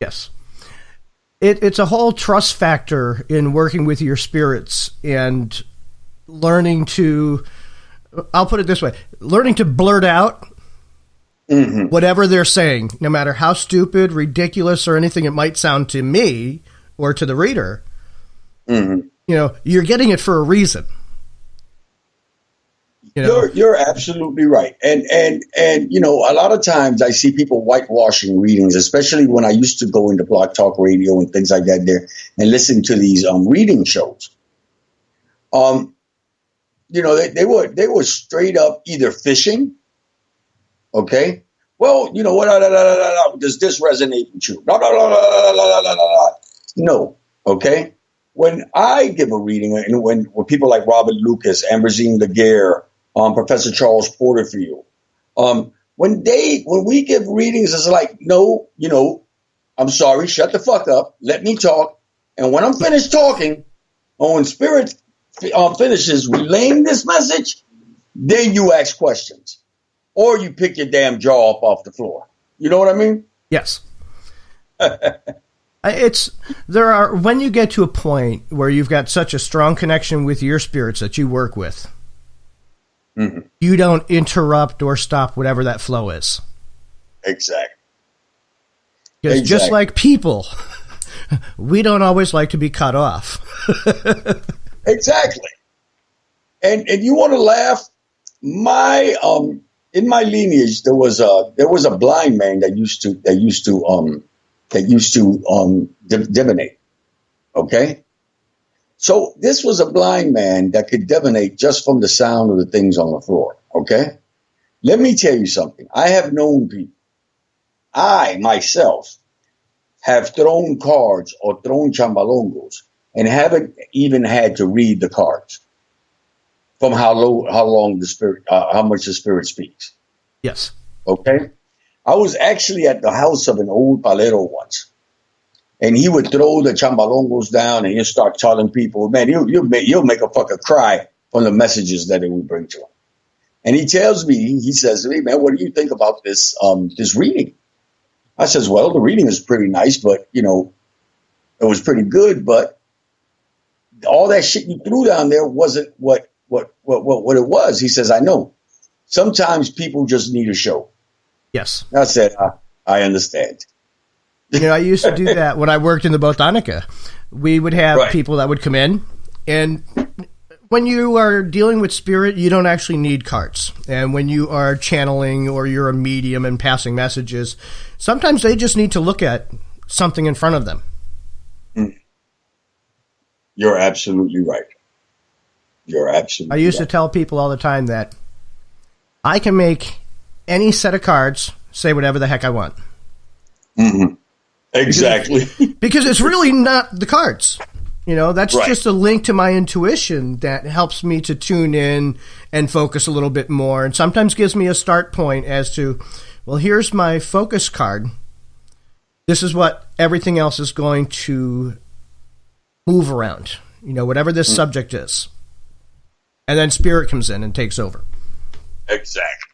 Yes. It's a whole trust factor in working with your spirits and learning to, I'll put it this way, learning to blurt out whatever they're saying, no matter how stupid, ridiculous, or anything it might sound to me or to the reader. You know, you're getting it for a reason. You know? You're absolutely right. And you know, a lot of times I see people whitewashing readings, especially when I used to go into Blog Talk Radio and things like that there and listen to these reading shows. You know, they were straight up either fishing. Okay. Well, you know what? Does this resonate with you? No. Okay. When I give a reading, and when people like Robert Lucas, Ambrosine Laguerre, Professor Charles Porterfield, when we give readings, it's like, no, you know, I'm sorry, shut the fuck up, let me talk, and when I'm finished talking, or when Spirit finishes relaying this message, then you ask questions, or you pick your damn jaw up off the floor. You know what I mean? Yes. When you get to a point where you've got such a strong connection with your spirits that you work with, you don't interrupt or stop whatever that flow is. Exactly. Because just like people, we don't always like to be cut off. Exactly. And you want to laugh? In my lineage, there was a blind man that used to divinate. Okay. So this was a blind man that could divinate just from the sound of the things on the floor. Okay. Let me tell you something. I have known people. I myself have thrown cards or thrown chambalongos and haven't even had to read the cards from how long the spirit, how much the spirit speaks. Yes. Okay. I was actually at the house of an old Palero once, and he would throw the chambalongos down and he'd start telling people, man, you'll make a fucker cry from the messages that it would bring to him. And he tells me, he says to me, man, what do you think about this reading? I says, well, the reading is pretty nice, but, you know, it was pretty good, but all that shit you threw down there wasn't what it was. He says, I know. Sometimes people just need a show. Yes. I said, I understand. You know, I used to do that when I worked in the Botanica. We would have people that would come in, and when you are dealing with spirit, you don't actually need cards. And when you are channeling or you're a medium and passing messages, sometimes they just need to look at something in front of them. You're absolutely right. You're absolutely I used right. to tell people all the time that I can make any set of cards say whatever the heck I want. Exactly. Because it's really not the cards. You know, that's Right. just a link to my intuition that helps me to tune in and focus a little bit more, and sometimes gives me a start point as to, well, here's my focus card. This is what everything else is going to move around, you know, whatever this subject is. And then spirit comes in and takes over. Exactly.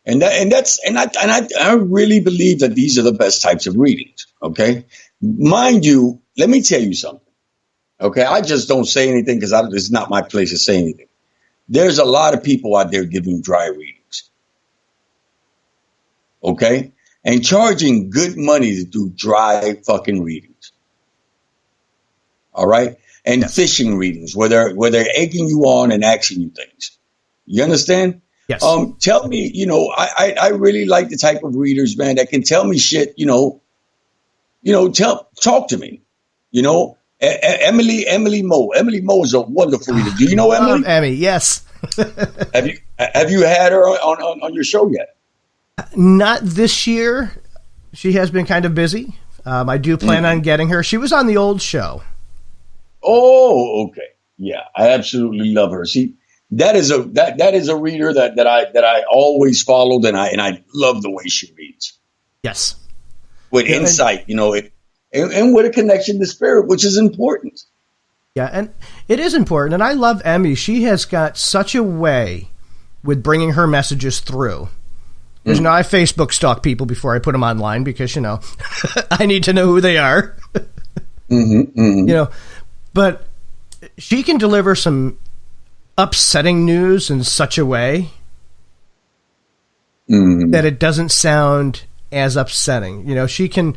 And I really believe that these are the best types of readings. Okay. Mind you, let me tell you something. Okay. I just don't say anything because it's not my place to say anything. There's a lot of people out there giving dry readings. Okay. And charging good money to do dry fucking readings. All right. And fishing readings where they're egging you on and asking you things. You understand? Yes. Tell me, you know, I really like the type of readers, man, that can tell me shit, talk to me, you know. Emily Moe. Emily Moe is a wonderful reader. Do you know Emily? Love Emmy, yes. Have you had her on your show yet? Not this year. She has been kind of busy. I do plan on getting her. She was on the old show. Oh, okay. Yeah, I absolutely love her. See, that is a reader that I always followed, and I love the way she reads. Yes. With insight, you know, and with a connection to spirit, which is important. Yeah, and it is important. And I love Emmy. She has got such a way with bringing her messages through. Because, I Facebook stalk people before I put them online because, I need to know who they are. But she can deliver some upsetting news in such a way that it doesn't sound as upsetting. She can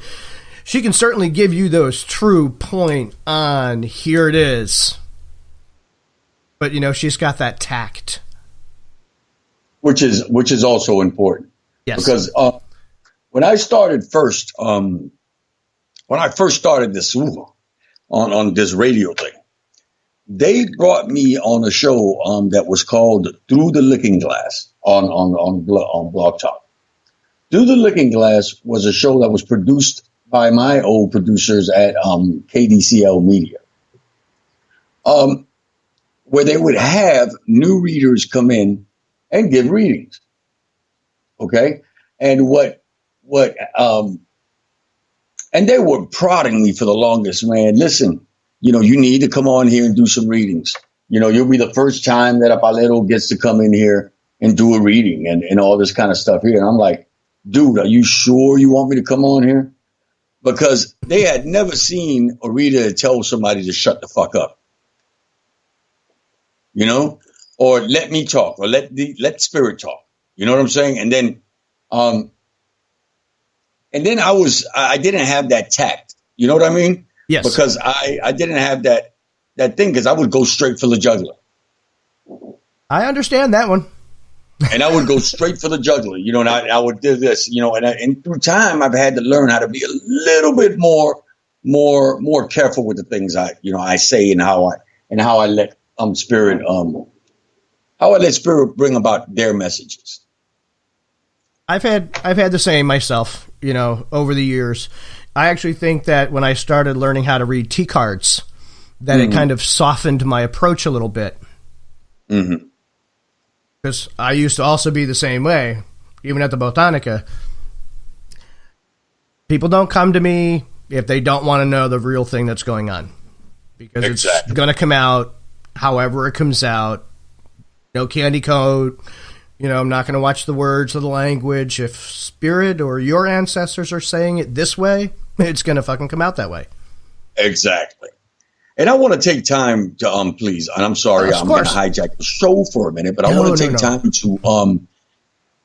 certainly give you those true point on, here it is. But, she's got that tact. Which is also important. Yes. Because when I started first, when I first started this on this radio thing, they brought me on a show that was called Through the Looking Glass on Blog Talk. Through the Looking Glass was a show that was produced by my old producers at KDCL Media, where they would have new readers come in and give readings. Okay. And and they were prodding me for the longest, man. Listen, you need to come on here and do some readings. You'll be the first time that a Palero gets to come in here and do a reading and all this kind of stuff here. And I'm like, dude, are you sure you want me to come on here? Because they had never seen a reader tell somebody to shut the fuck up. Or let me talk, or let spirit talk. You know what I'm saying? And then I didn't have that tact. You know what I mean? Yes. Because I didn't have that thing, because I would go straight for the jugular. I understand that one. And I would go straight for the jugular, and I would do this, and through time I've had to learn how to be a little bit more careful with the things I say and how I let spirit bring about their messages. I've had the same myself, over the years. I actually think that when I started learning how to read T cards, that it kind of softened my approach a little bit. Mm-hmm. Because I used to also be the same way, even at the Botanica. People don't come to me if they don't want to know the real thing that's going on. Because it's going to come out however it comes out. No candy coat. I'm not going to watch the words of the language. If spirit or your ancestors are saying it this way, it's going to fucking come out that way. Exactly. And I want to take time to, please, and I'm sorry, I'm going to hijack the show for a minute, but I want to take time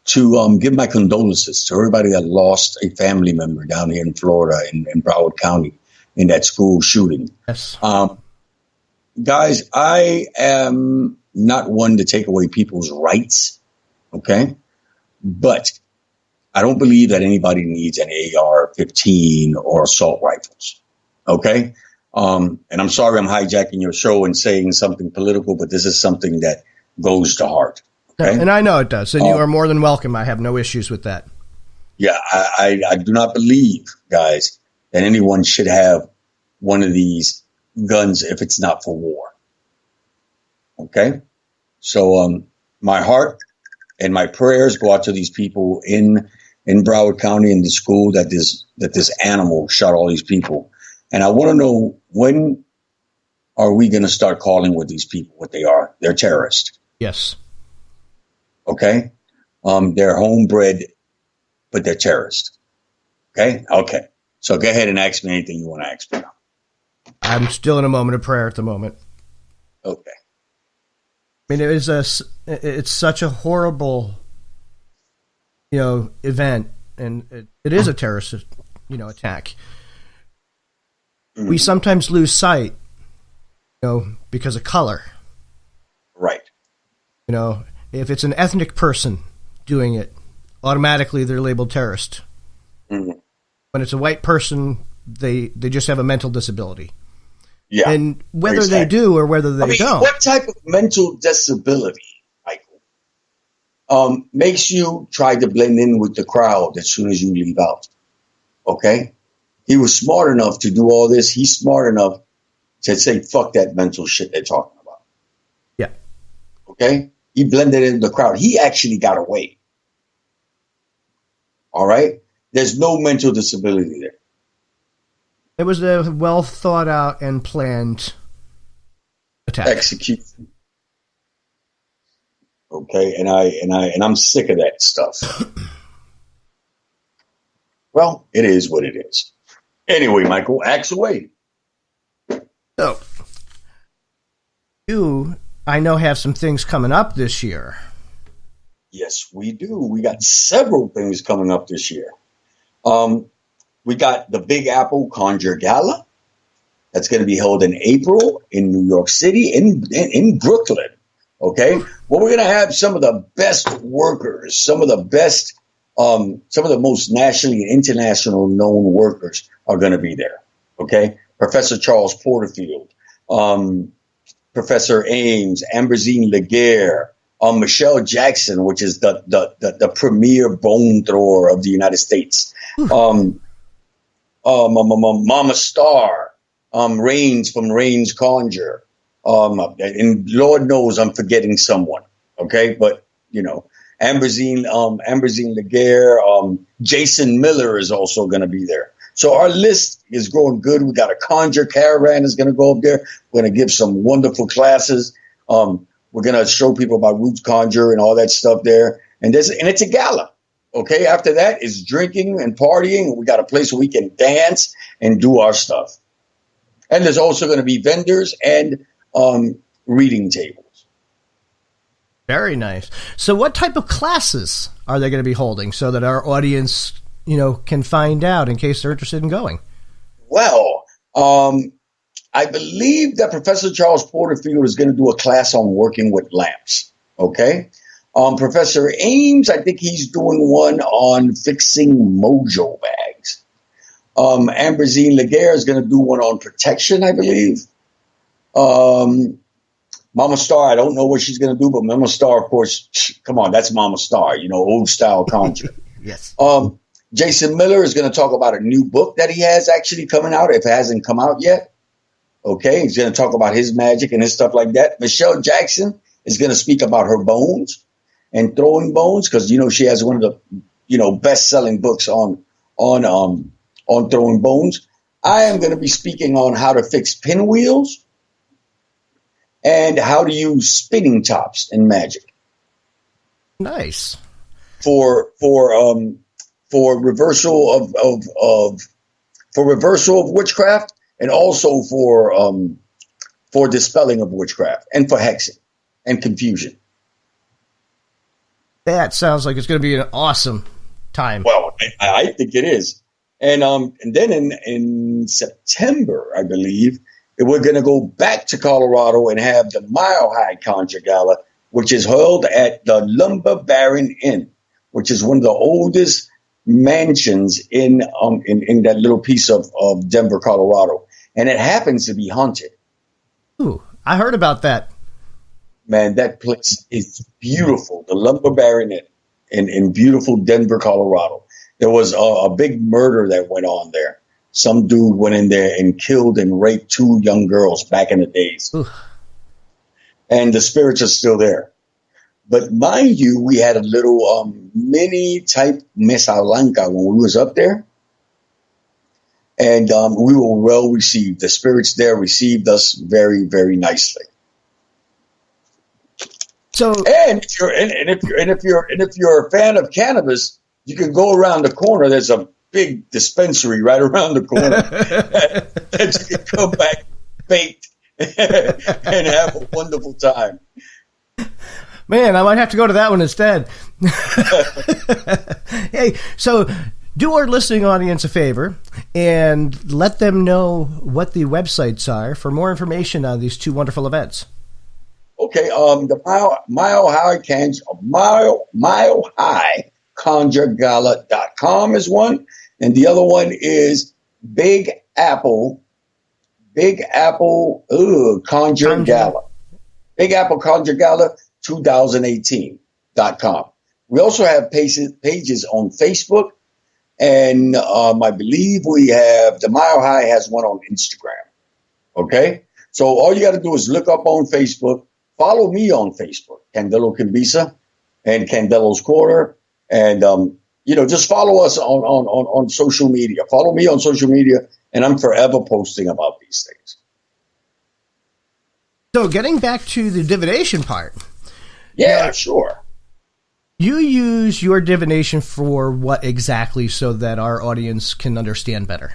to give my condolences to everybody that lost a family member down here in Florida, in Broward County, in that school shooting. Yes. Guys, I am not one to take away people's rights, okay? But I don't believe that anybody needs an AR-15 or assault rifles, okay? And I'm sorry I'm hijacking your show and saying something political, but this is something that goes to heart. Okay? And I know it does, and you are more than welcome. I have no issues with that. Yeah, I do not believe, guys, that anyone should have one of these guns if it's not for war. Okay? So my heart and my prayers go out to these people in Broward County, in the school that this animal shot all these people. And I want to know, when are we going to start calling with these people what they are? They're terrorists. Yes. Okay? They're homebred, but they're terrorists. Okay? Okay. So go ahead and ask me anything you want to ask me now. I'm still in a moment of prayer at the moment. Okay. I mean, it's such a horrible, event, and it is a terrorist, attack. Mm-hmm. We sometimes lose sight, because of color. Right. If it's an ethnic person doing it, automatically they're labeled terrorist. Mm-hmm. When it's a white person, they just have a mental disability. Yeah. And whether they do or whether they don't. What type of mental disability, Michael, makes you try to blend in with the crowd as soon as you leave out? Okay? He was smart enough to do all this. He's smart enough to say, fuck that mental shit they're talking about. Yeah. Okay? He blended in the crowd. He actually got away. All right? There's no mental disability there. It was a well thought out and planned attack. Execution. Okay, and I'm sick of that stuff. Well, it is what it is. Anyway, Michael, axe away. So, you, I know, have some things coming up this year. Yes, we do. We got several things coming up this year. We got the Big Apple Conjure Gala. That's going to be held in April in New York City, in Brooklyn. Okay, well, we're going to have some of the best workers, some of the most nationally and international known workers are going to be there. Okay, Professor Charles Porterfield, Professor Ames, Ambrosine Laguerre, Michelle Jackson, which is the premier bone thrower of the United States, Mama Star, Rains from Rains Conjure. And Lord knows I'm forgetting someone. Okay. But, Ambrosine Laguerre, Jason Miller is also going to be there. So our list is growing good. We got a conjure caravan is going to go up there. We're going to give some wonderful classes. We're going to show people about roots conjure and all that stuff there. And it's a gala. Okay. After that is drinking and partying. We got a place where we can dance and do our stuff. And there's also going to be vendors and reading tables. Very nice. So what type of classes are they going to be holding so that our audience, can find out in case they're interested in going? Well, I believe that Professor Charles Porterfield is going to do a class on working with lamps. Okay. Professor Ames, I think he's doing one on fixing mojo bags. Ambrosine Laguerre is going to do one on protection, I believe. Mama Star, I don't know what she's going to do, but Mama Star, of course, come on, that's Mama Star, old style conjure. Yes. Jason Miller is going to talk about a new book that he has actually coming out, if it hasn't come out yet. Okay, he's going to talk about his magic and his stuff like that. Michelle Jackson is going to speak about her bones and throwing bones because, she has one of the, best-selling books on throwing bones. I am going to be speaking on how to fix pinwheels and how to use spinning tops in magic. Nice. For reversal of witchcraft and also for dispelling of witchcraft and for hexing and confusion. That sounds like it's going to be an awesome time. Well, I think it is. And then in September, I believe, we're going to go back to Colorado and have the Mile High Conjure Gala, which is held at the Lumber Baron Inn, which is one of the oldest mansions in that little piece of Denver, Colorado. And it happens to be haunted. Ooh, I heard about that. Man, that place is beautiful. The Lumber Baron Inn in beautiful Denver, Colorado. There was a big murder that went on there. Some dude went in there and killed and raped 2 young girls back in the days. Ooh. And the spirits are still there. But mind you, we had a little mini type Mesa Blanca when we was up there. And we were well received. The spirits there received us very, very nicely. So, and if you're a fan of cannabis, you can go around the corner. There's a big dispensary right around the corner that you can come back baked and have a wonderful time. Man, I might have to go to that one instead. Hey, so do our listening audience a favor and let them know what the websites are for more information on these 2 wonderful events. Okay, the Mile High ConjureGala.com is one, and the other one is Big Apple Conjure Gala. Big Apple Conjure Gala 2018.com. We also have pages on Facebook, and I believe we have the Mile High has one on Instagram. Okay, so all you got to do is look up on Facebook. Follow me on Facebook, Candelo Kimbisa and Candelo's Corner. And, just follow us on social media. Follow me on social media, and I'm forever posting about these things. So getting back to the divination part. Yeah, sure. You use your divination for what exactly, so that our audience can understand better?